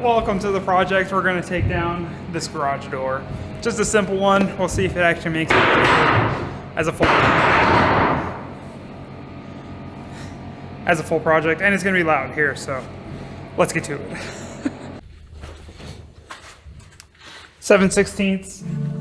Welcome to the project. We're going to take down this garage door. Just a simple one. We'll see if it actually makes it as a full project. And it's going to be loud here, so let's get to it. 7/16.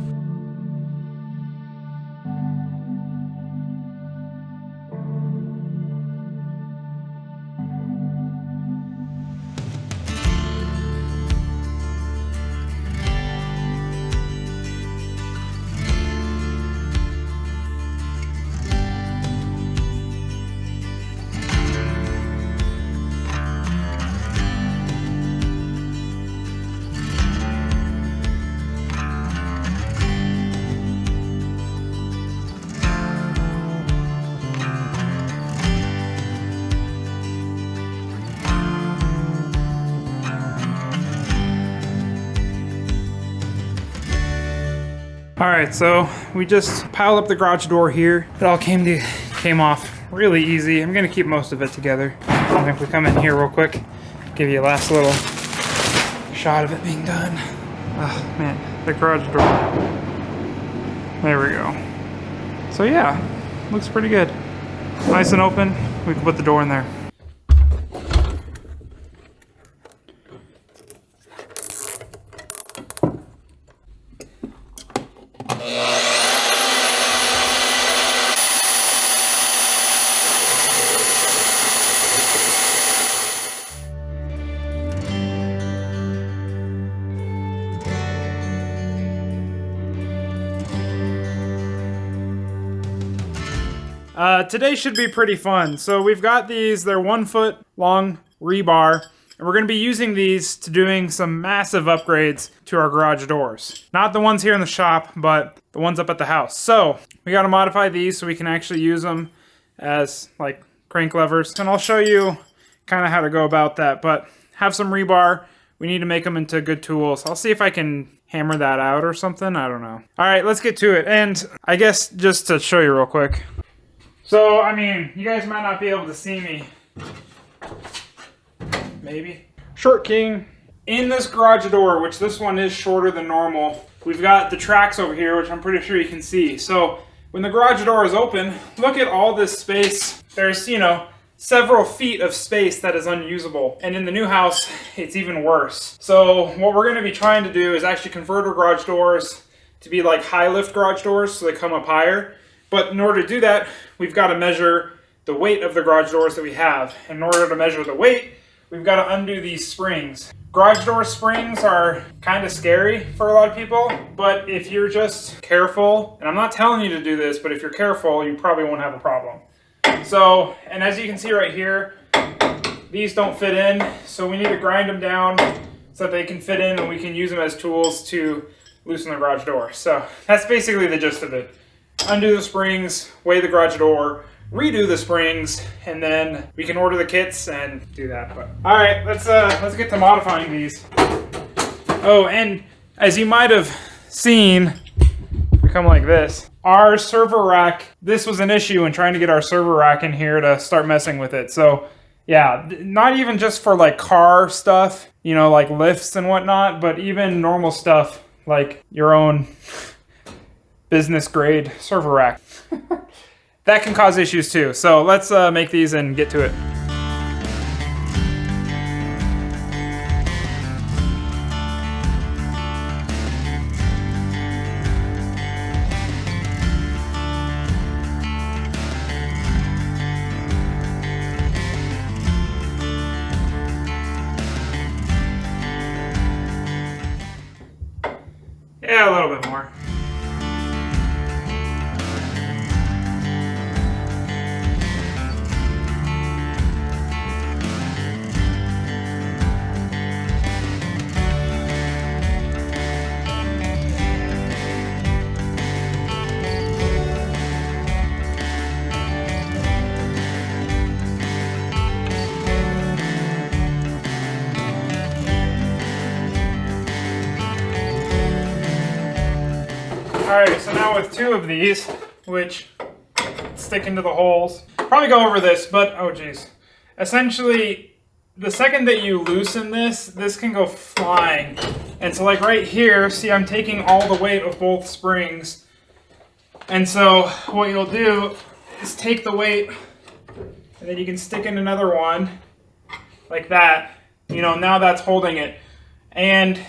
All right, so we just piled up the garage door here. It all came off really easy. I'm gonna keep most of it together. And if we come in here real quick, give you a last little shot of it being done. Oh man, the garage door. There we go. So yeah, looks pretty good. Nice and open. We can put the door in there. Today should be pretty fun. So we've got these, they're 1 foot long rebar, and we're gonna be using these to doing some massive upgrades to our garage doors. Not the ones here in the shop, but the ones up at the house. So we gotta modify these so we can actually use them as like crank levers. And I'll show you kind of how to go about that, but have some rebar. We need to make them into good tools. I'll see if I can hammer that out or something. I don't know. All right, let's get to it. And I guess just to show you real quick. So, I mean, you guys might not be able to see me. Maybe. Short king. In this garage door, which this one is shorter than normal, we've got the tracks over here, which I'm pretty sure you can see. So, when the garage door is open, look at all this space. There's, you know, several feet of space that is unusable. And in the new house, it's even worse. So, what we're going to be trying to do is actually convert our garage doors to be like high lift garage doors so they come up higher. But in order to do that, we've got to measure the weight of the garage doors that we have. In order to measure the weight, we've got to undo these springs. Garage door springs are kind of scary for a lot of people, but if you're just careful, and I'm not telling you to do this, but if you're careful, you probably won't have a problem. So, and as you can see right here, these don't fit in, so we need to grind them down so that they can fit in and we can use them as tools to loosen the garage door. So that's basically the gist of it. Undo the springs, weigh the garage door, redo the springs, and then we can order the kits and do that. But all right, let's get to modifying these. Oh, and as you might have seen, we come like this. Our server rack, this was an issue in trying to get our server rack in here to start messing with it. So yeah, not even just for like car stuff, you know, like lifts and whatnot, but even normal stuff like your own business grade server rack. That can cause issues too. So let's make these and get to it. Yeah, a little bit more. Alright, so now with two of these, which stick into the holes, probably go over this, but oh geez. Essentially, the second that you loosen this can go flying. And so like right here, see, I'm taking all the weight of both springs. And so what you'll do is take the weight, and then you can stick in another one like that. You know, now that's holding it. And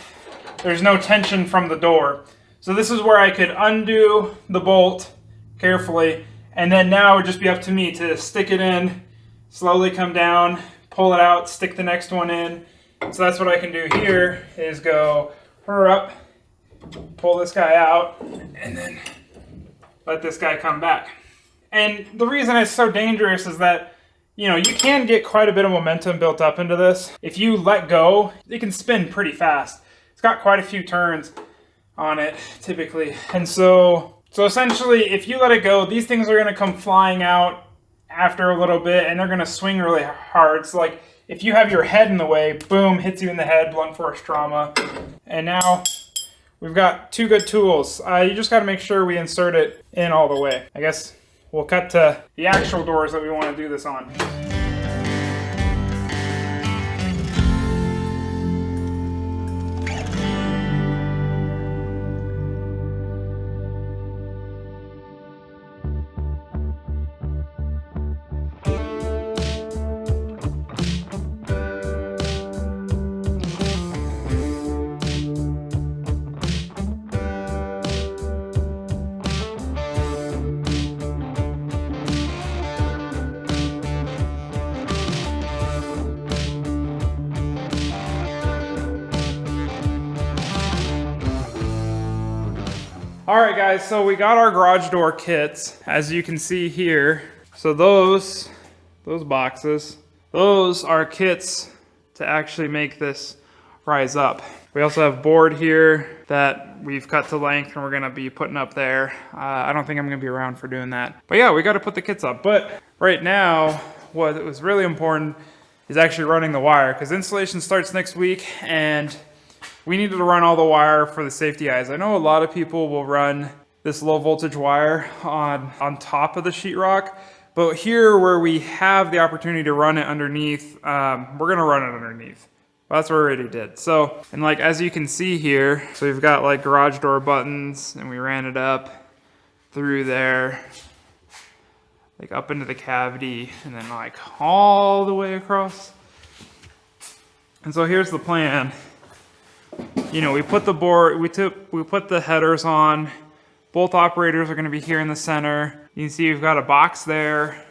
there's no tension from the door. So this is where I could undo the bolt carefully, and then now it would just be up to me to stick it in, slowly come down, pull it out, stick the next one in. So that's what I can do here, is go her up, pull this guy out, and then let this guy come back. And the reason it's so dangerous is that, you know, you can get quite a bit of momentum built up into this. If you let go, it can spin pretty fast. It's got quite a few turns on it, typically. And so essentially, if you let it go, these things are gonna come flying out after a little bit, and they're gonna swing really hard. So like, if you have your head in the way, boom, hits you in the head, blunt force trauma. And now we've got two good tools. You just gotta make sure we insert it in all the way. I guess we'll cut to the actual doors that we wanna do this on. All right, guys, so we got our garage door kits, as you can see here. So those boxes, those are kits to actually make this rise up. We also have board here that we've cut to length and we're gonna be putting up there. I don't think I'm gonna be around for doing that. But yeah, we gotta put the kits up. But right now, what was really important is actually running the wire, because installation starts next week and we needed to run all the wire for the safety eyes. I know a lot of people will run this low voltage wire on top of the sheetrock, but here where we have the opportunity to run it underneath, we're gonna run it underneath. Well, that's what we already did. So, and like as you can see here, so we've got like garage door buttons, and we ran it up through there, like up into the cavity, and then like all the way across. And so here's the plan. You know, we put the board, we put the headers on. Both operators are going to be here in the center. You can see we've got a box there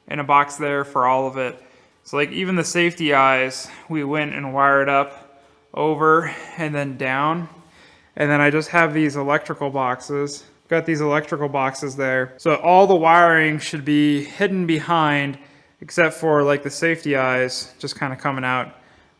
and a box there for all of it. So like even the safety eyes, we went and wired up over and then down. And then I just have these electrical boxes. Got these electrical boxes there. So all the wiring should be hidden behind, except for like the safety eyes just kind of coming out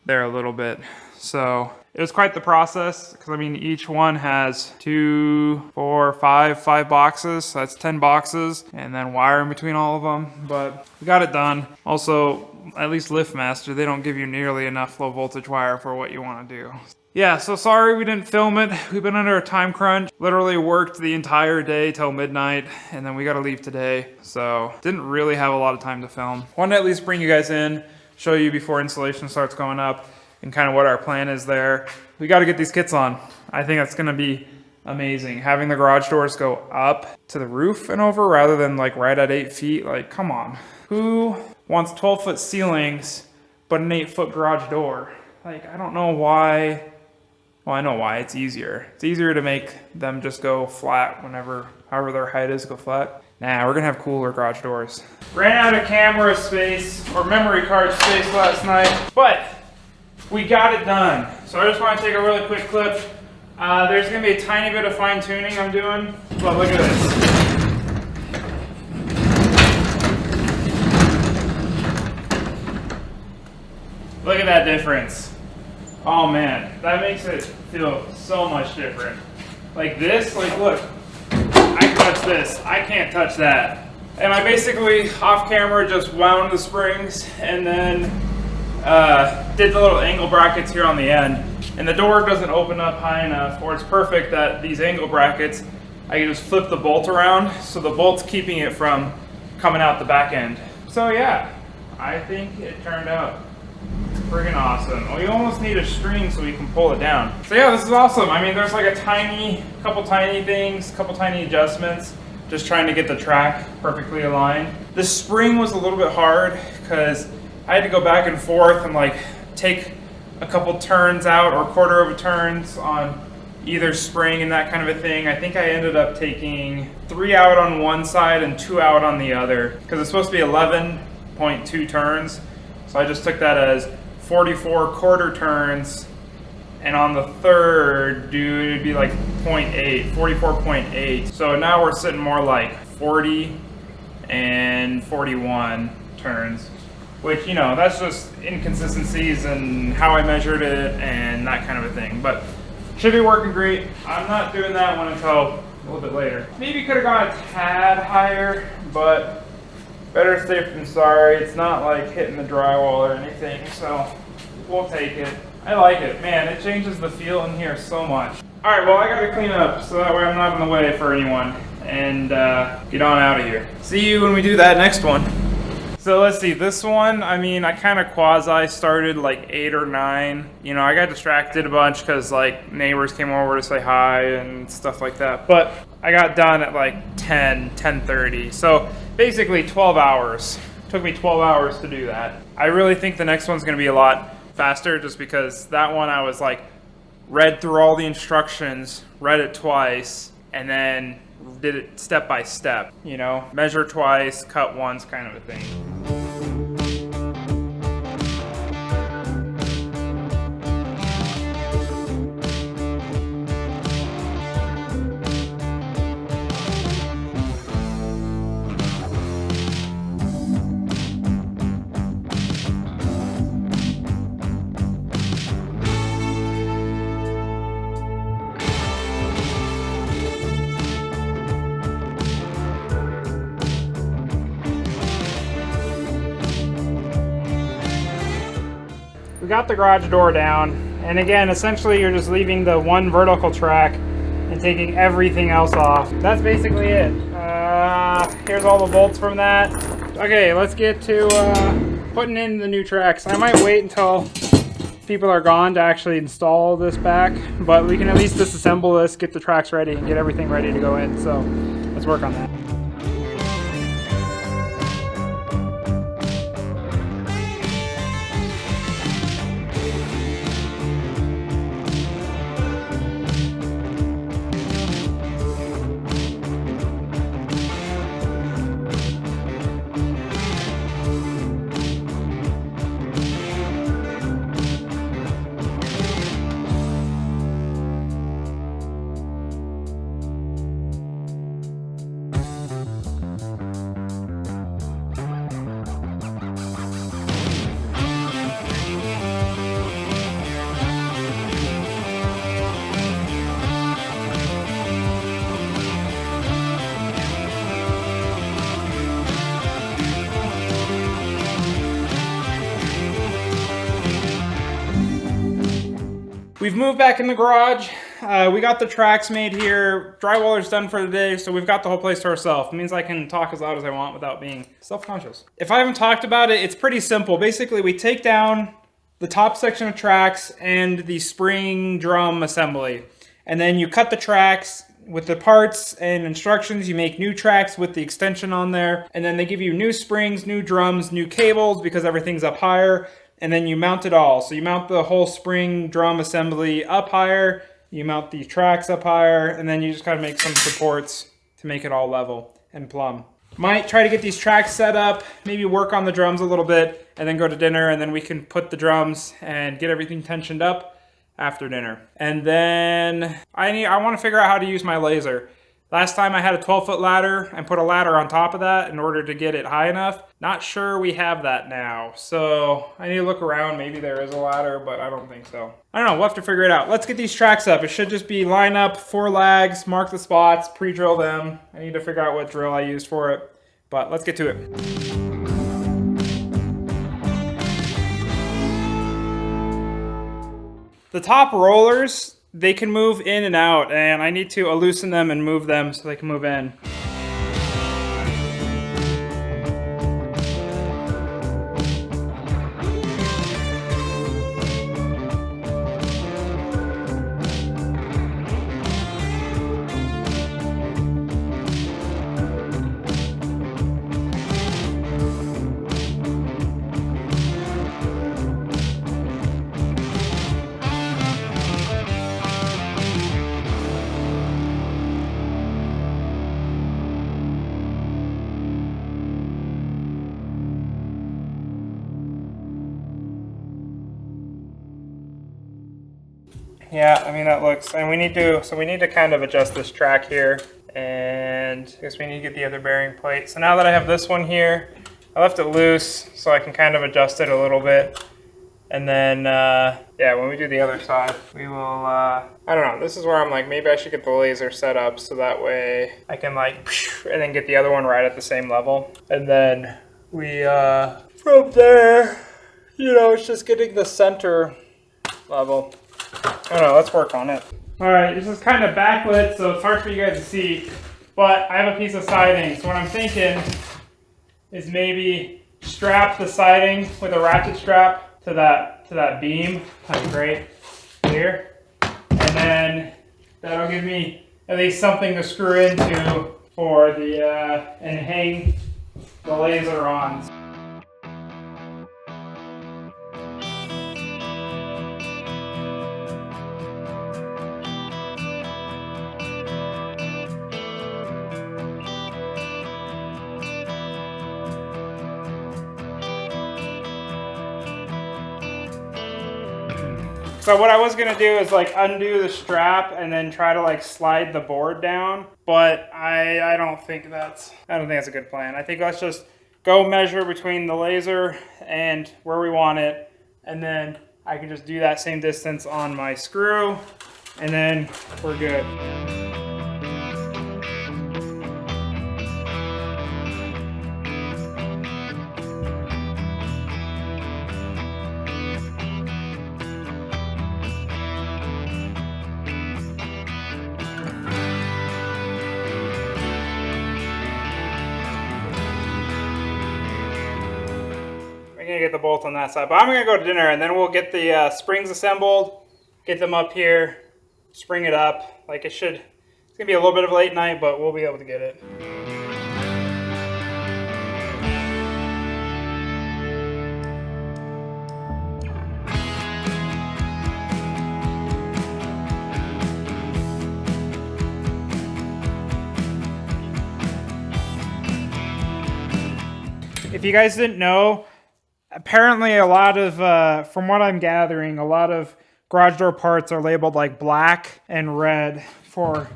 there a little bit. So it was quite the process, because I mean each one has 2, 4, 5 boxes, so that's 10 boxes, and then wire in between all of them. But we got it done. Also, at least LiftMaster, they don't give you nearly enough low voltage wire for what you want to do. Yeah, so sorry we didn't film it. We've been under a time crunch. Literally worked the entire day till midnight, and then we got to leave today. So didn't really have a lot of time to film. Wanted to at least bring you guys in, show you before installation starts going up, and kind of what our plan is there. We got to get these kits on. I think that's going to be amazing. Having the garage doors go up to the roof and over rather than like right at 8 feet. Like, come on. Who wants 12-foot ceilings but an 8-foot garage door? Like, I don't know why. Well, I know why. It's easier. It's easier to make them just go flat however their height is, go flat. Nah, we're gonna have cooler garage doors. Ran out of camera space or memory card space last night, but we got it done. So I just want to take a really quick clip. There's going to be a tiny bit of fine tuning I'm doing, but look at this. Look at that difference. Oh man, that makes it feel so much different. Like this, like look, I can touch this, I can't touch that. And I basically, off camera, just wound the springs and then did the little angle brackets here on the end. And the door doesn't open up high enough, or it's perfect that these angle brackets, I can just flip the bolt around, so the bolt's keeping it from coming out the back end. So yeah, I think it turned out Friggin' awesome. Well, you almost need a string so you can pull it down. So yeah, this is awesome. I mean, there's like a couple tiny things, couple tiny adjustments, just trying to get the track perfectly aligned. The spring was a little bit hard because I had to go back and forth and like take a couple turns out or quarter of a turns on either spring and that kind of a thing. I think I ended up taking 3 out on one side and 2 out on the other because it's supposed to be 11.2 turns. So I just took that as 44 quarter turns, and on the third, it'd be like 44.8. So now we're sitting more like 40 and 41 turns, which, you know, that's just inconsistencies and how I measured it and that kind of a thing. But should be working great. I'm not doing that one until a little bit later. Maybe could have gone a tad higher, but better safe than sorry. It's not like hitting the drywall or anything, so we'll take it. I like it. Man, it changes the feel in here so much. All right, well, I gotta clean up so that way I'm not in the way for anyone, and get on out of here. See you when we do that next one. So let's see, this one, I mean, I kind of quasi started like 8 or 9. You know, I got distracted a bunch because like neighbors came over to say hi and stuff like that. But I got done at like 10:30. So basically 12 hours. It took me 12 hours to do that. I really think the next one's gonna be a lot faster just because that one I was like, read through all the instructions, read it twice, and then did it step by step, you know, measure twice, cut once kind of a thing. We got the garage door down, and again, essentially you're just leaving the one vertical track and taking everything else off. That's basically it. Here's all the bolts from that. Okay, let's get to putting in the new tracks. I might wait until people are gone to actually install this back, but we can at least disassemble this, get the tracks ready, and get everything ready to go in. So let's work on that. We've moved back in the garage. We got the tracks made here. Drywaller's done for the day, so we've got the whole place to ourselves. It means I can talk as loud as I want without being self-conscious. If I haven't talked about it, it's pretty simple. Basically, we take down the top section of tracks and the spring drum assembly. And then you cut the tracks with the parts and instructions. You make new tracks with the extension on there. And then they give you new springs, new drums, new cables because everything's up higher. And then you mount it all. So you mount the whole spring drum assembly up higher, you mount the tracks up higher, and then you just kind of make some supports to make it all level and plumb. Might try to get these tracks set up, maybe work on the drums a little bit, and then go to dinner, and then we can put the drums and get everything tensioned up after dinner. And then I want to figure out how to use my laser. Last time I had a 12-foot ladder and put a ladder on top of that in order to get it high enough. Not sure we have that now, so I need to look around. Maybe there is a ladder, but I don't think so. I don't know, we'll have to figure it out. Let's get these tracks up. It should just be line up 4 lags, mark the spots, pre-drill them. I need to figure out what drill I used for it, but let's get to it. The top rollers, they can move in and out, and I need to loosen them and move them so they can move in. Yeah, I mean that looks, and we need to kind of adjust this track here, and I guess we need to get the other bearing plate. So now that I have this one here, I left it loose so I can kind of adjust it a little bit. And then, yeah, when we do the other side, we will, I don't know, this is where I'm like, maybe I should get the laser set up so that way I can like, and then get the other one right at the same level. And then we, from there, you know, it's just getting the center level. I don't know, let's work on it. All right, this is kind of backlit, so it's hard for you guys to see, but I have a piece of siding. So what I'm thinking is maybe strap the siding with a ratchet strap to that beam, like right here, and then that'll give me at least something to screw into for the and hang the laser on. So what I was gonna do is like undo the strap and then try to like slide the board down, but I don't think that's a good plan. I think let's just go measure between the laser and where we want it, and then I can just do that same distance on my screw, and then we're good. I'm gonna get the bolt on that side, but I'm gonna go to dinner and then we'll get the springs assembled, get them up here, spring it up. Like it's gonna be a little bit of a late night, but we'll be able to get it. If you guys didn't know, apparently a lot of, from what I'm gathering, a lot of garage door parts are labeled like black and red for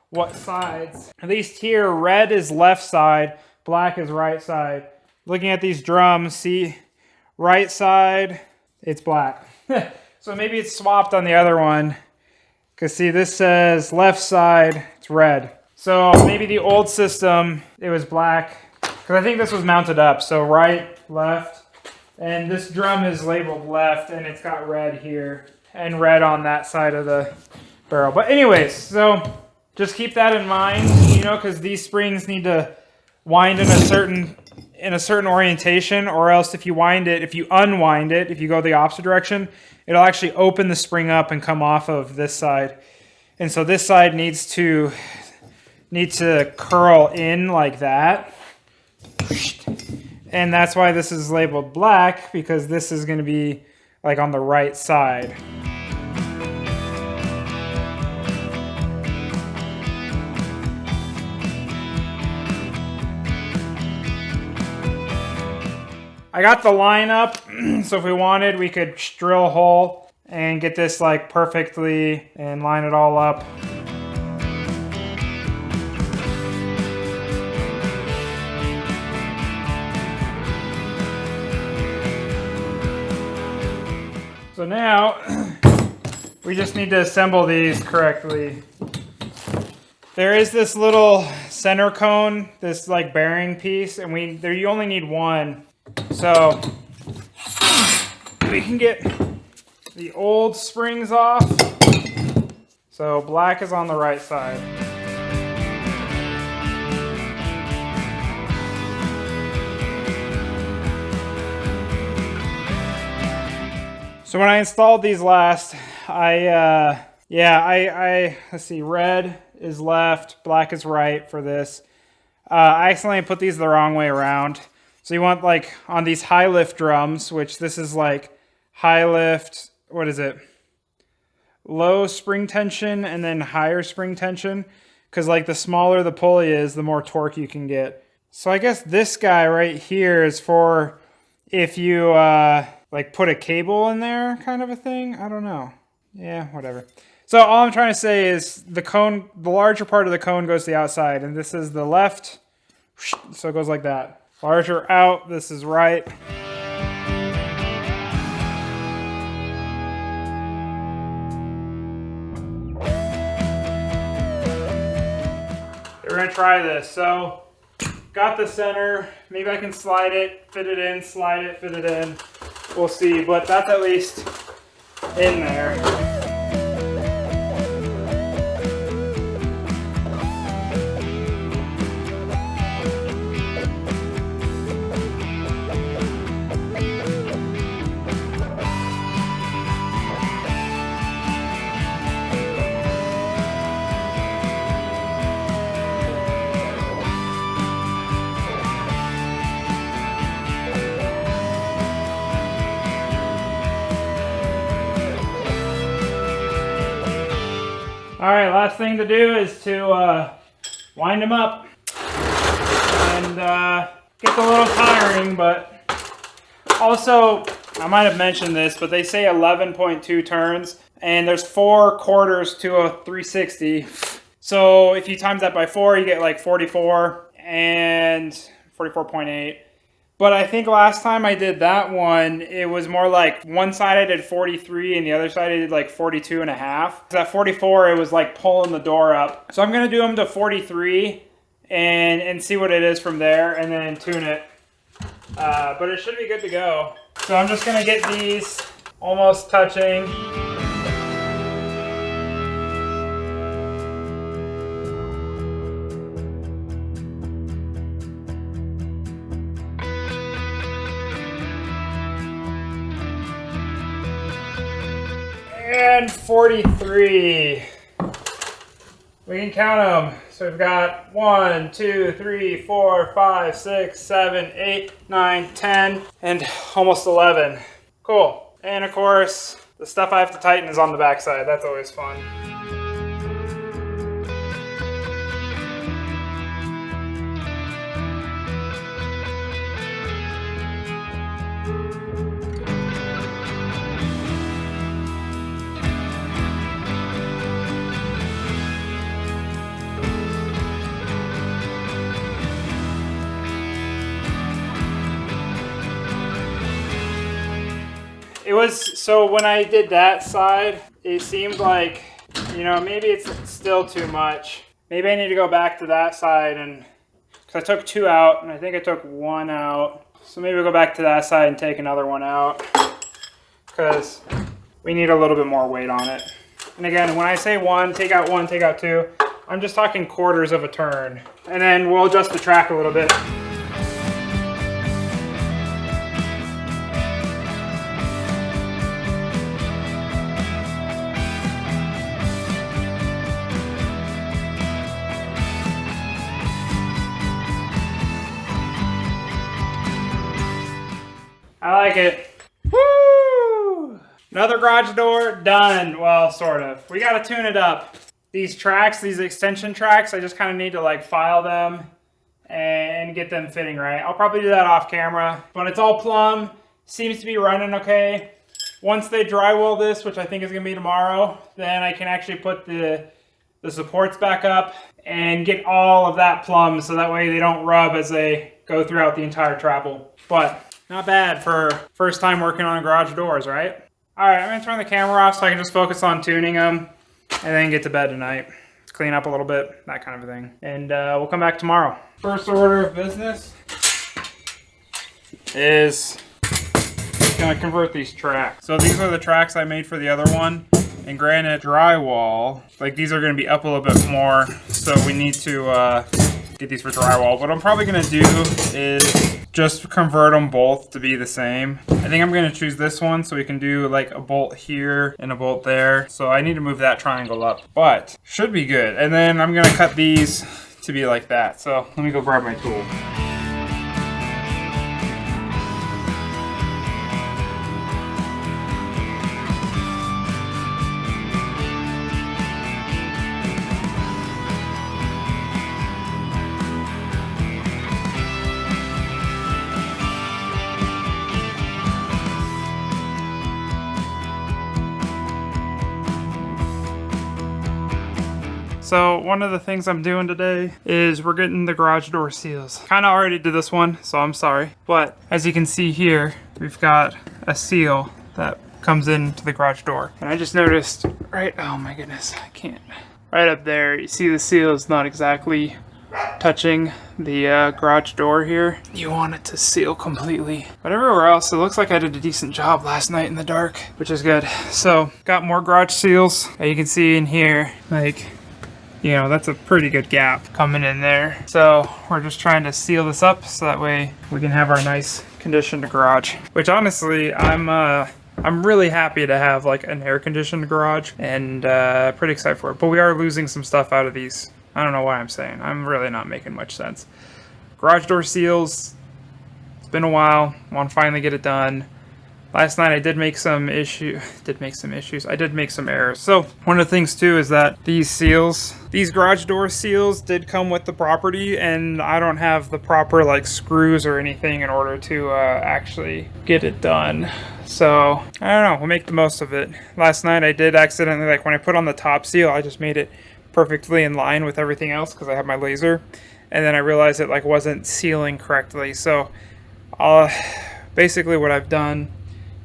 what sides. At least here, red is left side, black is right side. Looking at these drums, see, right side, it's black. So maybe it's swapped on the other one. Because see, this says left side, it's red. So maybe the old system, it was black. Because I think this was mounted up, so right, left, and this drum is labeled left, and it's got red here, and red on that side of the barrel. But anyways, so just keep that in mind, you know, because these springs need to wind in a certain orientation, or else if you unwind it, if you go the opposite direction, it'll actually open the spring up and come off of this side. And so this side needs to curl in like that. And that's why this is labeled black, because this is going to be like on the right side. I got the line up, so if we wanted, we could drill a hole and get this like perfectly and line it all up. So now, we just need to assemble these correctly. There is this little center cone, this like bearing piece, and you only need one. So, we can get the old springs off. So black is on the right side. So when I installed these last, let's see, red is left, black is right for this. I accidentally put these the wrong way around. So you want like on these high lift drums, which this is like high lift, what is it? Low spring tension and then higher spring tension. Because like the smaller the pulley is, the more torque you can get. So I guess this guy right here is for if you like put a cable in there kind of a thing. I don't know. Yeah, whatever. So all I'm trying to say is the cone, the larger part of the cone goes to the outside, and this is the left, so it goes like that. Larger out, this is right. We're gonna try this. So, got the center. Maybe I can slide it, fit it in, slide it, fit it in. We'll see, but that's at least in there. All right, last thing to do is to wind them up. And gets a little tiring, but also, I might have mentioned this, but they say 11.2 turns, and there's 4 quarters to a 360. So if you times that by 4, you get like 44 and 44.8. But I think last time I did that one, it was more like one side I did 43 and the other side I did like 42 and a half. At 44, it was like pulling the door up. So I'm going to do them to 43 and see what it is from there and then tune it. But it should be good to go. So I'm just going to get these almost touching. And 43. We can count them. So we've got 1, 2, 3, 4, 5, 6, 7, 8, 9, 10, and almost 11. Cool. And of course, the stuff I have to tighten is on the back side. That's always fun. It was, so when I did that side, it seemed like, you know, maybe it's still too much. Maybe I need to go back to that side and, because I took 2 out and I think I took 1 out. So maybe we'll go back to that side and take another one out because we need a little bit more weight on it. And again, when I say 1, take out 1, take out 2, I'm just talking quarters of a turn. And then we'll adjust the track a little bit. I like it. Woo! Another garage door done. Well, sort of. We got to tune it up. These tracks, these extension tracks, I just kind of need to like file them and get them fitting right. I'll probably do that off camera, but it's all plumb. Seems to be running okay. Once they drywall this, which I think is going to be tomorrow, then I can actually put the supports back up and get all of that plumb so that way they don't rub as they go throughout the entire travel. But not bad for first time working on garage doors, right? All right, I'm gonna turn the camera off so I can just focus on tuning them and then get to bed tonight. Clean up a little bit, that kind of thing. And we'll come back tomorrow. First order of business is gonna convert these tracks. So these are the tracks I made for the other one. And granted, drywall, like these are gonna be up a little bit more. So we need to get these for drywall. What I'm probably gonna do is just convert them both to be the same. I think I'm gonna choose this one so we can do like a bolt here and a bolt there. So I need to move that triangle up, but should be good. And then I'm gonna cut these to be like that. So let me go grab my tool. So one of the things I'm doing today is we're getting the garage door seals. Kind of already did this one, so I'm sorry. But as you can see here, we've got a seal that comes into the garage door. And I just noticed right, oh my goodness, I can't. Right up there, you see the seal is not exactly touching the garage door here. You want it to seal completely. But everywhere else, it looks like I did a decent job last night in the dark, which is good. So, got more garage seals. As you can see in here, like, you know, that's a pretty good gap coming in there. So, we're just trying to seal this up so that way we can have our nice conditioned garage. Which honestly, I'm really happy to have like an air-conditioned garage and pretty excited for it. But we are losing some stuff out of these. I don't know what I'm saying. I'm really not making much sense. Garage door seals. It's been a while. I want to finally get it done. Last night I did make some issues. I did make some errors. So one of the things too is that these garage door seals did come with the property, and I don't have the proper like screws or anything in order to actually get it done. So I don't know. We'll make the most of it. Last night I did accidentally, like when I put on the top seal, I just made it perfectly in line with everything else because I have my laser, and then I realized it like wasn't sealing correctly. So basically what I've done,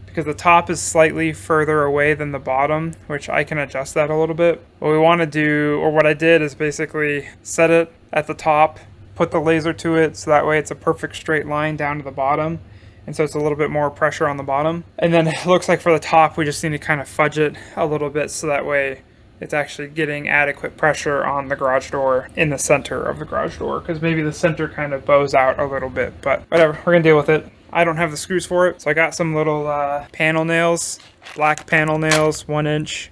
because the top is slightly further away than the bottom, which I can adjust that a little bit. What we want to do, or what I did, is basically set it at the top, put the laser to it, so that way it's a perfect straight line down to the bottom, and so it's a little bit more pressure on the bottom. And then it looks like for the top, we just need to kind of fudge it a little bit, so that way it's actually getting adequate pressure on the garage door in the center of the garage door, because maybe the center kind of bows out a little bit, but whatever, we're gonna deal with it. I don't have the screws for it, so I got some little panel nails, black panel nails, 1 inch.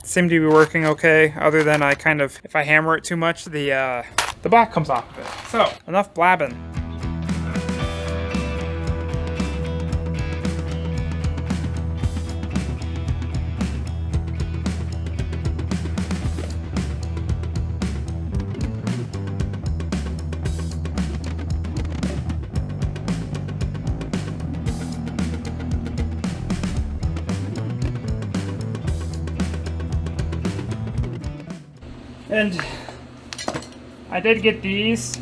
Seem to be working okay, other than I kind of, if I hammer it too much, the black comes off of it. So, enough blabbing. And I did get these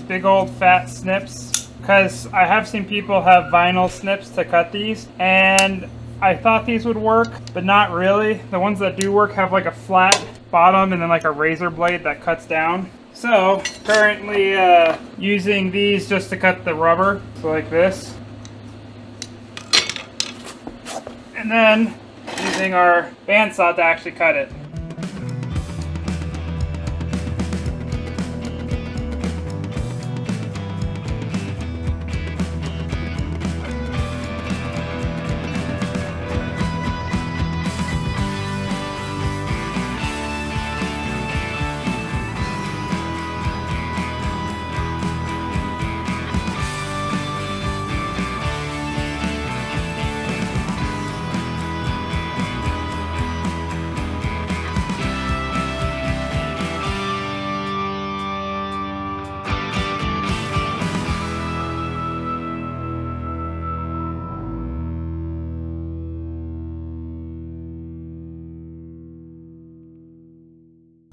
big old fat snips, because I have seen people have vinyl snips to cut these, and I thought these would work, but not really. The ones that do work have like a flat bottom and then like a razor blade that cuts down. So currently using these just to cut the rubber, so like this. And then using our bandsaw to actually cut it.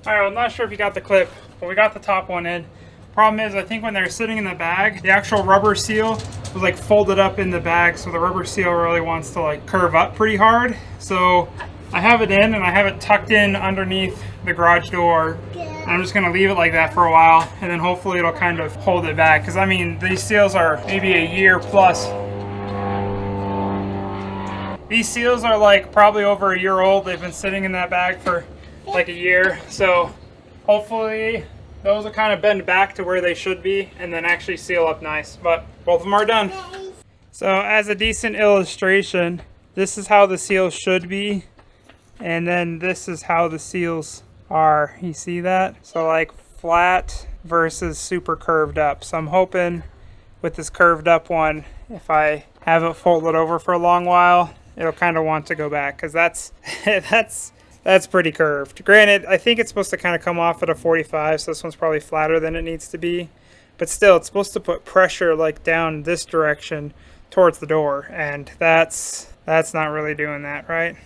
Alright, well, I'm not sure if you got the clip, but we got the top one in. Problem is, I think when they're sitting in the bag, the actual rubber seal was like folded up in the bag, so the rubber seal really wants to like curve up pretty hard. So I have it in, and I have it tucked in underneath the garage door. And I'm just gonna leave it like that for a while, and then hopefully it'll kind of hold it back. Because I mean, these seals are maybe a year plus. These seals are like probably over a year old. They've been sitting in that bag for like a year, so hopefully those will kind of bend back to where they should be and then actually seal up nice. But both of them are done. So as a decent illustration, this is how the seals should be, and then this is how the seals are. You see that? So like flat versus super curved up. So I'm hoping with this curved up one, if I have it folded over for a long while, it'll kind of want to go back, because that's pretty curved. Granted, I think it's supposed to kind of come off at a 45, so this one's probably flatter than it needs to be. But still, it's supposed to put pressure like down this direction towards the door, and that's not really doing that, right?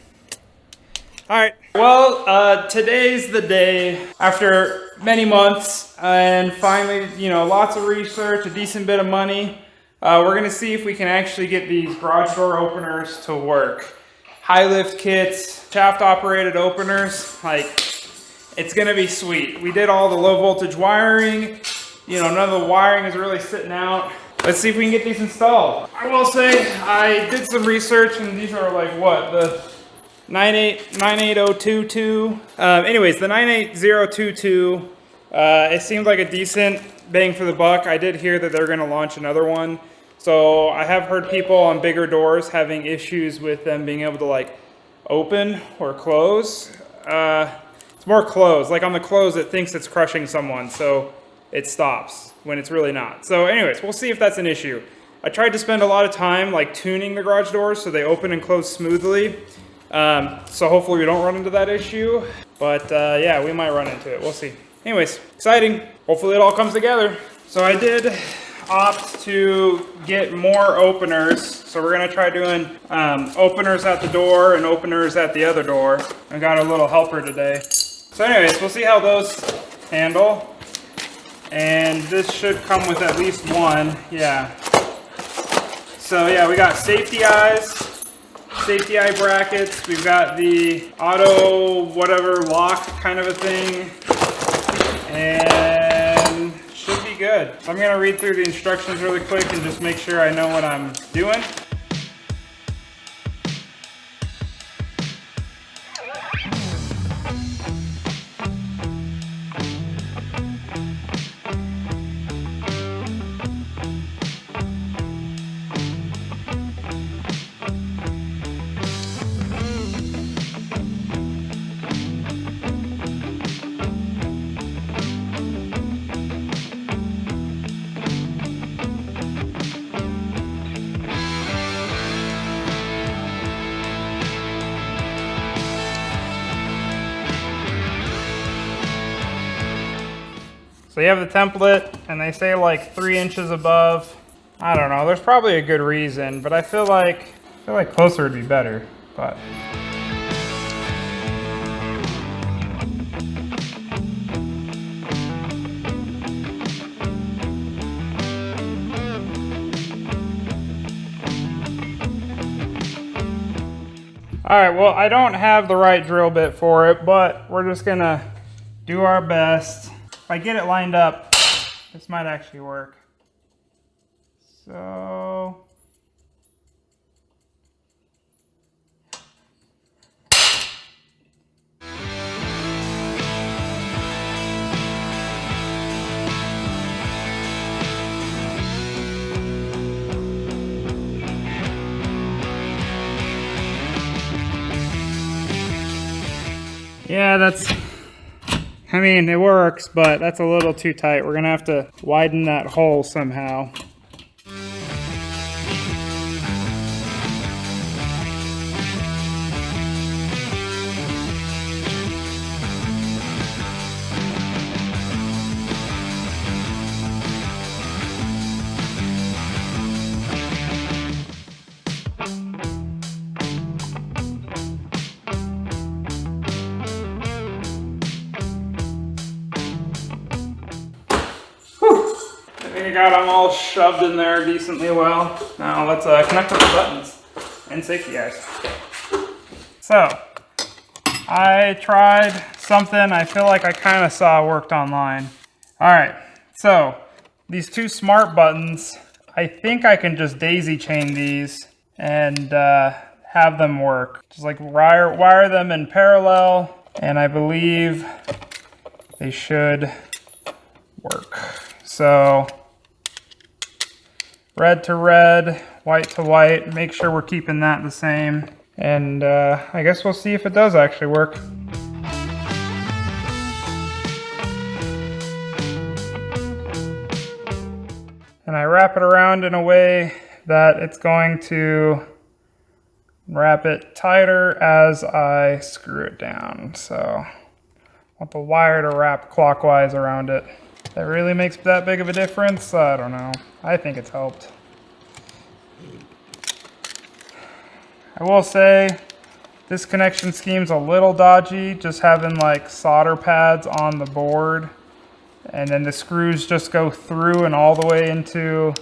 All right, well, today's the day after many months and finally, you know, lots of research, a decent bit of money. We're gonna see if we can actually get these garage door openers to work. High lift kits, shaft operated openers, like it's gonna be sweet. We did all the low voltage wiring. You know, none of the wiring is really sitting out. Let's see if we can get these installed. I will say I did some research and these are like what, the 98022. Anyways, the 98022, it seemed like a decent bang for the buck. I did hear that they're gonna launch another one. So I have heard people on bigger doors having issues with them being able to like open or close. It's more close, like on the close it thinks it's crushing someone, so it stops when it's really not. So anyways, we'll see if that's an issue. I tried to spend a lot of time like tuning the garage doors so they open and close smoothly. So hopefully we don't run into that issue, but yeah, we might run into it, we'll see. Anyways, exciting. Hopefully it all comes together. So I did opt to get more openers. So we're gonna try doing openers at the door and openers at the other door. I got a little helper today. So anyways, we'll see how those handle. And this should come with at least one, yeah. So yeah, we got safety eyes, safety eye brackets. We've got the auto whatever lock kind of a thing. And should be good. So I'm gonna read through the instructions really quick and just make sure I know what I'm doing. So you have the template and they say like 3 inches above. I don't know, there's probably a good reason, but I feel like closer would be better, but. All right, well, I don't have the right drill bit for it, but we're just gonna do our best. If I get it lined up, this might actually work. So. Yeah, I mean, it works, but that's a little too tight. We're gonna have to widen that hole somehow. I got them all shoved in there decently well. Now let's connect up the buttons and safety eyes. So, I tried something I feel like I kind of saw worked online. All right, so these 2 smart buttons, I think I can just daisy chain these and have them work. Just like wire them in parallel, and I believe they should work. So, red to red, white to white, make sure we're keeping that the same. And I guess we'll see if it does actually work. And I wrap it around in a way that it's going to wrap it tighter as I screw it down. So I want the wire to wrap clockwise around it. That really makes that big of a difference? I don't know. I think it's helped. I will say This connection scheme's a little dodgy, just having like solder pads on the board. And then the screws just go through and all the way into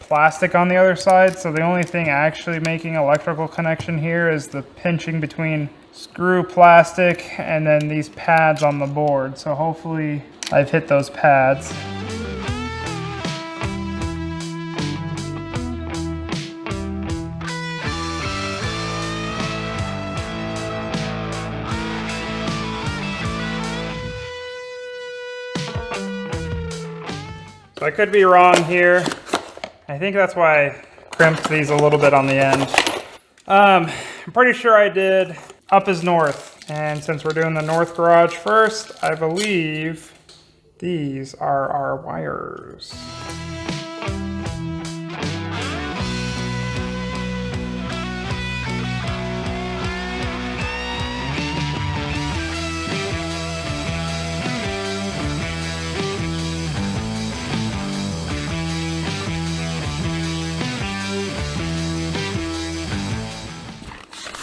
plastic on the other side. So the only thing actually making electrical connection here is the pinching between screw plastic and then these pads on the board. So hopefully I've hit those pads. So I could be wrong here. I think that's why I crimped these a little bit on the end. I'm pretty sure I did up is north. And since we're doing the north garage first, I believe these are our wires.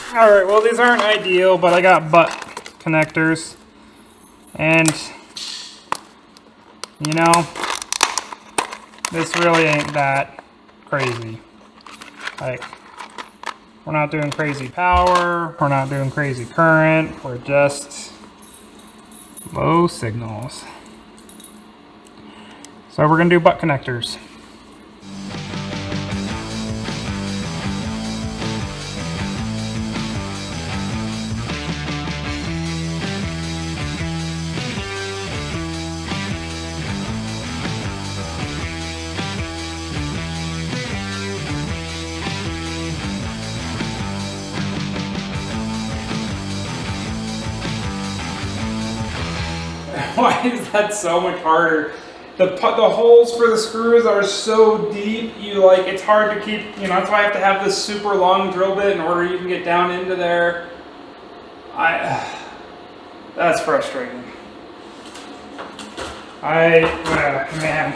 All right, well, these aren't ideal, but I got butt connectors. And, you know, this really ain't that crazy. Like, we're not doing crazy power, we're not doing crazy current, we're just low signals. So we're gonna do butt connectors. Why is that so much harder? The holes for the screws are so deep, it's hard to keep, that's why I have to have this super long drill bit in order to even get down into there. That's frustrating. Man.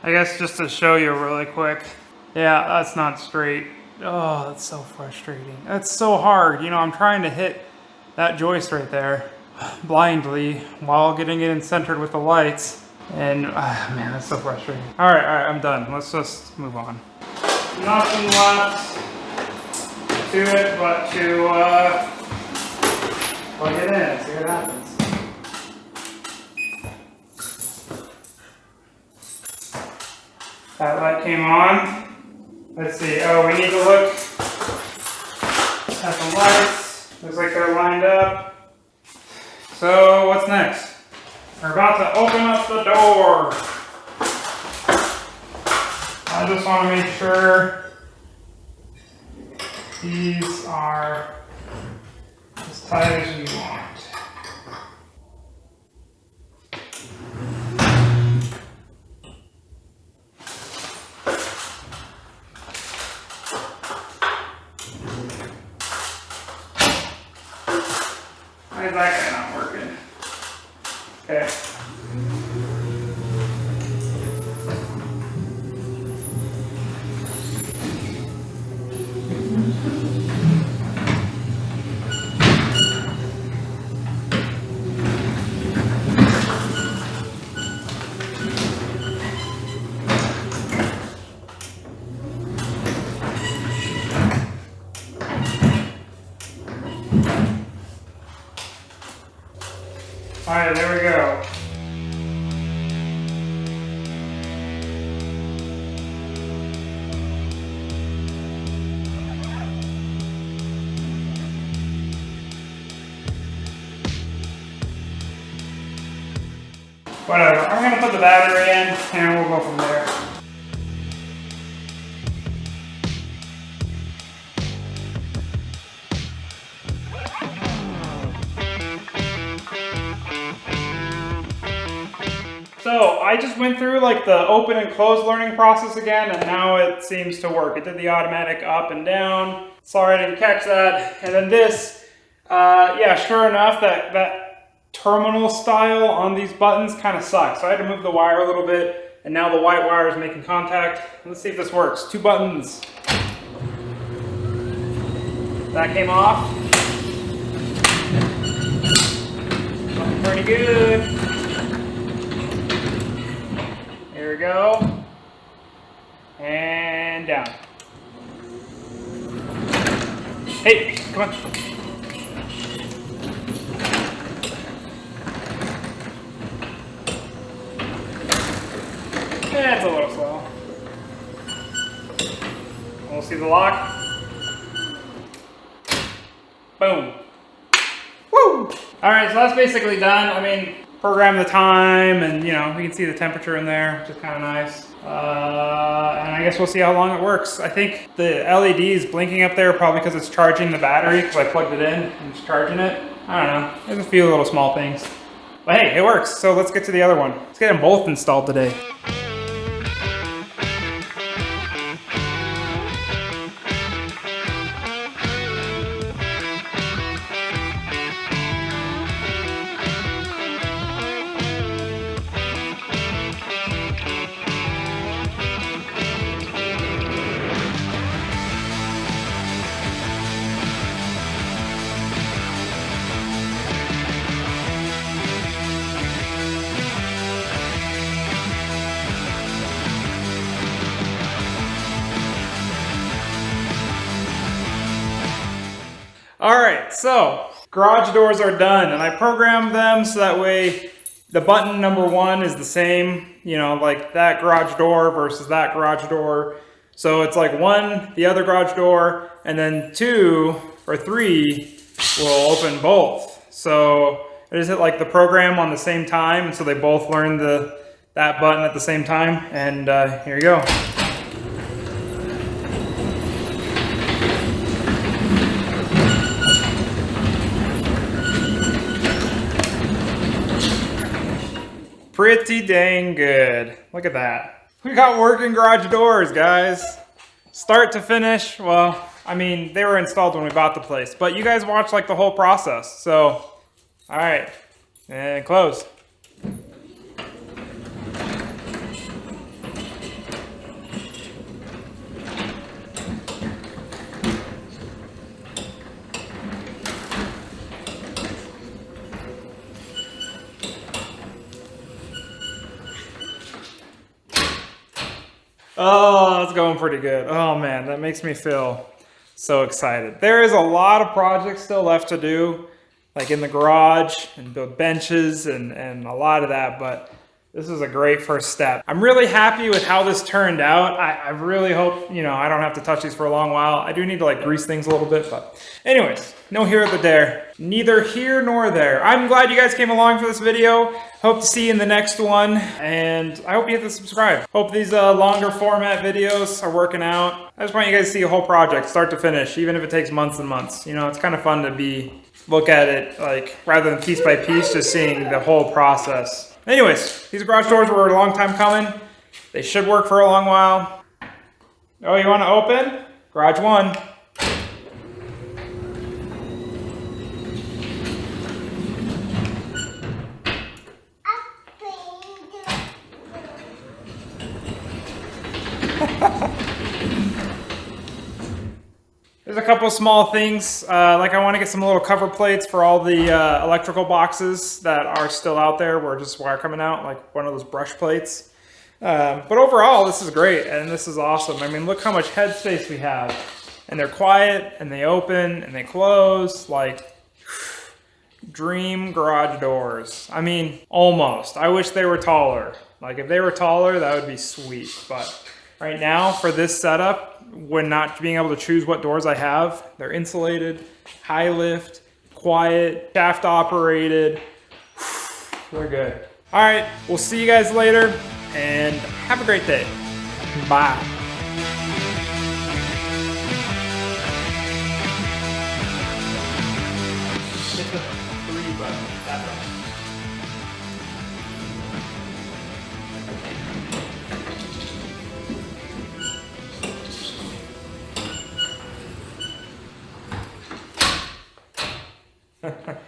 I guess just to show you really quick. Yeah, that's not straight. Oh, that's so frustrating. That's so hard. I'm trying to hit that joist right there blindly while getting it centered with the lights, and man, that's so frustrating. All right, I'm done. Let's just move on. Nothing left to it but to plug it in and see what happens. That light came on. Let's see. Oh, we need to look at the lights. Looks like they're lined up. So what's next? We're about to open up the door. I just want to make sure these are as tight as you want. Why is that guy not working? Okay. All right, there we go. Whatever, I'm gonna put the battery in and we'll go from there. So I just went through like the open and close learning process again, and now it seems to work. It did the automatic up and down. Sorry I didn't catch that. And then this, yeah, sure enough, that terminal style on these buttons kind of sucks. So I had to move the wire a little bit, and now the white wire is making contact. Let's see if this works. 2 buttons. That came off. good. There we go. And down. Hey, come on. That's a little slow. We'll see the lock. Boom. Woo! Alright, so that's basically done. I mean, program the time and, you know, we can see the temperature in there, which is kind of nice. And I guess we'll see how long it works. I think the LED is blinking up there probably because it's charging the battery because I plugged it in and it's charging it. I don't know. There's a few little small things. But hey, it works. So let's get to the other one. Let's get them both installed today. Alright, so garage doors are done and I programmed them so that way the button number 1 is the same, you know, like that garage door versus that garage door. So it's like 1, the other garage door, and then 2 or 3 will open both. So I just hit like the program on the same time, and so they both learn that button at the same time, and here you go. Pretty dang good. Look at that. We got working garage doors, guys. Start to finish. Well, I mean, they were installed when we bought the place, but you guys watched like the whole process. So, all right, and close. Oh, it's going pretty good. Oh man, that makes me feel so excited. There is a lot of projects still left to do, like in the garage and build benches and a lot of that, but this is a great first step. I'm really happy with how this turned out. I really hope, you know, I don't have to touch these for a long while. I do need to like grease things a little bit, but anyways, no here or there. Neither here nor there. I'm glad you guys came along for this video. Hope to see you in the next one, and I hope you hit the subscribe. Hope these longer format videos are working out. I just want you guys to see a whole project, start to finish, even if it takes months and months. You know, it's kind of fun to look at it like, rather than piece by piece, just seeing the whole process. Anyways, these garage doors were a long time coming. They should work for a long while. Oh, you want to open? Garage 1. There's a couple small things, like I want to get some little cover plates for all the electrical boxes that are still out there where just wire coming out, like one of those brush plates. But overall, this is great and this is awesome. I mean, look how much headspace we have. And they're quiet and they open and they close, like dream garage doors. I mean, almost. I wish they were taller. Like if they were taller, that would be sweet. But right now, for this setup, when not being able to choose what doors I have, they're insulated, high lift, quiet, shaft operated. They're good. All right, we'll see you guys later and have a great day. Bye. Hit the 3 button, that button. Ha ha.